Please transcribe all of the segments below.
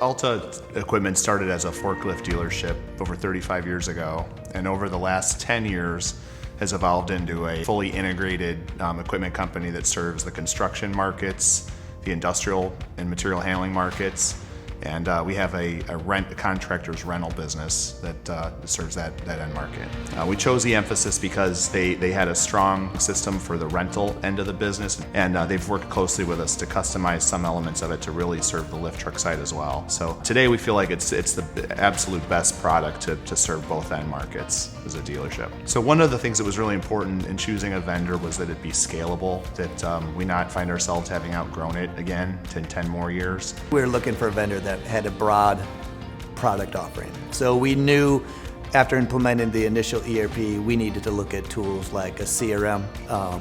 Alta equipment started as a forklift dealership over 35 years ago, and over the last 10 years has evolved into a fully integrated equipment company that serves the construction markets, the industrial and material handling markets, and we have a contractor's rental business that serves that end market. We chose E-Emphasis because they had a strong system for the rental end of the business, and they've worked closely with us to customize some elements of it to really serve the lift truck side as well. So today we feel like it's the absolute best product to serve both end markets as a dealership. So one of the things that was really important in choosing a vendor was that it be scalable, that we not find ourselves having outgrown it again in 10 more years. We were looking for a vendor that had a broad product offering. So we knew after implementing the initial ERP, we needed to look at tools like a CRM,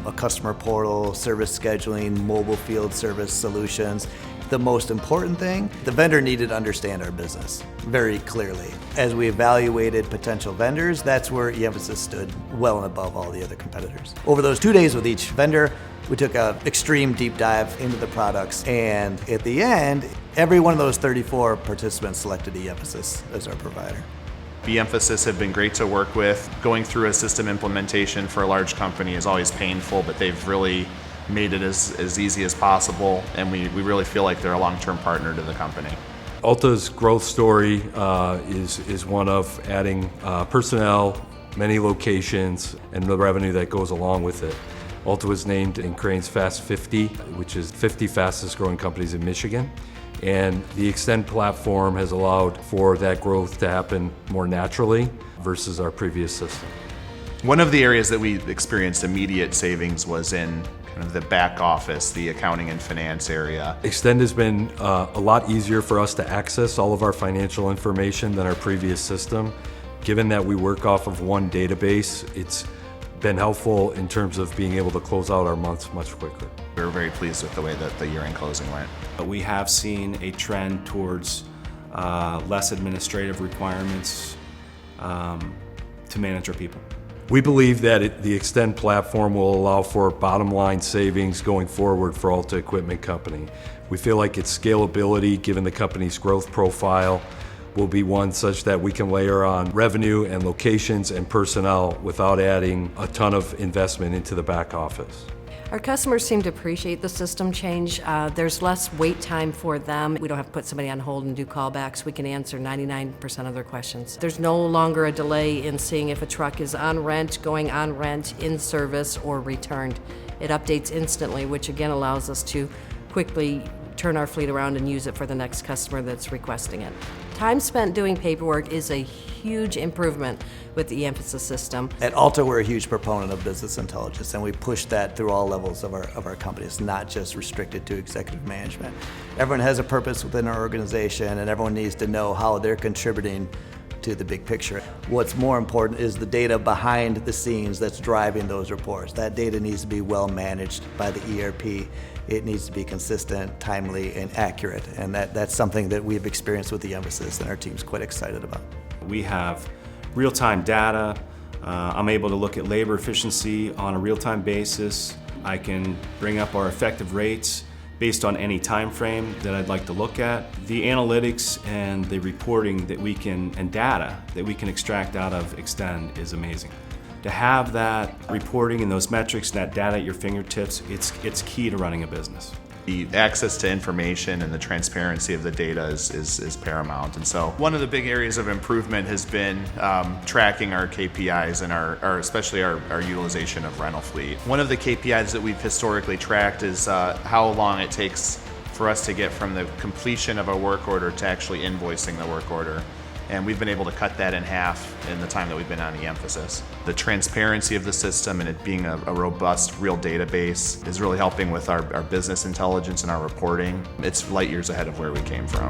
a customer portal, service scheduling, mobile field service solutions. The most important thing, the vendor needed to understand our business very clearly. As we evaluated potential vendors, that's where E-Emphasis stood well and above all the other competitors. Over those 2 days with each vendor, we took an extreme deep dive into the products, and at the end, every one of those 34 participants selected E-Emphasis as our provider. E-Emphasis have been great to work with. Going through a system implementation for a large company is always painful, but they've really made it as easy as possible, and we really feel like they're a long-term partner to the company. Alta's growth story is one of adding personnel, many locations, and the revenue that goes along with it. Alta was named in Crain's Fast 50, which is 50 fastest growing companies in Michigan. And the Extend platform has allowed for that growth to happen more naturally versus our previous system. One of the areas that we experienced immediate savings was in kind of the back office, the accounting and finance area. Extend has been a lot easier for us to access all of our financial information than our previous system. Given that we work off of one database, it's been helpful in terms of being able to close out our months much quicker. We were very pleased with the way that the year-end closing went. We have seen a trend towards less administrative requirements to manage our people. We believe that the Extend platform will allow for bottom line savings going forward for Alta Equipment Company. We feel like its scalability, given the company's growth profile, will be one such that we can layer on revenue and locations and personnel without adding a ton of investment into the back office. Our customers seem to appreciate the system change. There's less wait time for them. We don't have to put somebody on hold and do callbacks. We can answer 99% of their questions. There's no longer a delay in seeing if a truck is on rent, going on rent, in service, or returned. It updates instantly, which again allows us to quickly turn our fleet around and use it for the next customer that's requesting it. Time spent doing paperwork is a huge improvement with the E-Emphasis system. At Alta, we're a huge proponent of business intelligence, and we push that through all levels of our company. It's not just restricted to executive management. Everyone has a purpose within our organization, and everyone needs to know how they're contributing to the big picture. What's more important is the data behind the scenes that's driving those reports. That data needs to be well managed by the ERP. It needs to be consistent, timely, and accurate, and that's something that we've experienced with E-Emphasis, and our team's quite excited about. We have real-time data. I'm able to look at labor efficiency on a real-time basis. I can bring up our effective rates based on any time frame that I'd like to look at. The analytics and the reporting that we can, and data that we can extract out of Extend is amazing. To have that reporting and those metrics and that data at your fingertips, it's key to running a business. The access to information and the transparency of the data is paramount. And so one of the big areas of improvement has been tracking our KPIs and especially our utilization of rental fleet. One of the KPIs that we've historically tracked is how long it takes for us to get from the completion of a work order to actually invoicing the work order. And we've been able to cut that in half in the time that we've been on E-Emphasis. The transparency of the system and it being a robust, real database is really helping with our business intelligence and our reporting. It's light years ahead of where we came from.